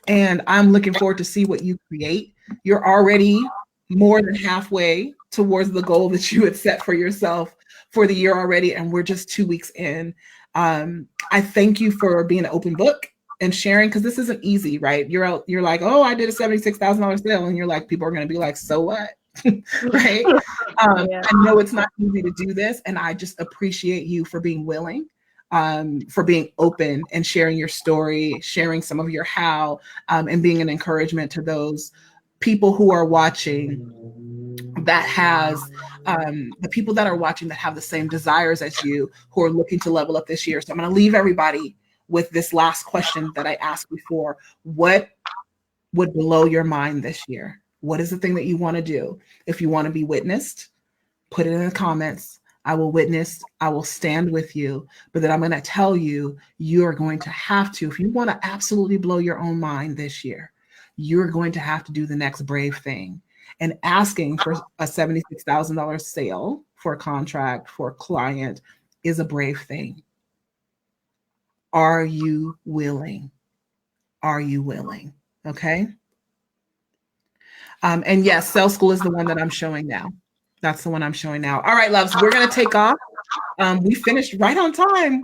And I'm looking forward to see what you create. You're already more than halfway towards the goal that you had set for yourself for the year already. And we're just 2 weeks in. I thank you for being an open book and sharing, because this isn't easy, right? You're like, oh, I did a $76,000 sale. And you're like, people are going to be like, so what? right? Yeah. I know it's not easy to do this, and I just appreciate you for being willing, for being open and sharing your story, sharing some of your how, and being an encouragement to those people who are watching that has the people that are watching that have the same desires as you, who are looking to level up this year. So I'm going to leave everybody with this last question that I asked before. What would blow your mind this year? What is the thing that you want to do? If you want to be witnessed, put it in the comments. I will witness, I will stand with you, but then I'm going to tell you, you are going to have to, if you want to absolutely blow your own mind this year, you're going to have to do the next brave thing. And asking for a $76,000 sale for a contract for a client is a brave thing. Are you willing? Are you willing? Okay. And yes, Sales School is the one that I'm showing now. That's the one I'm showing now. All right, loves, we're going to take off. We finished right on time.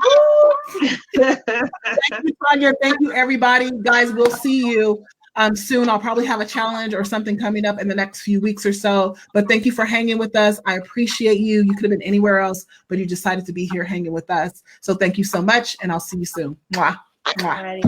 Thank you, Tonya. Thank you, everybody. Guys, we'll see you soon. I'll probably have a challenge or something coming up in the next few weeks or so. But thank you for hanging with us. I appreciate you. You could have been anywhere else, but you decided to be here hanging with us. So thank you so much, and I'll see you soon. Mwah. Mwah.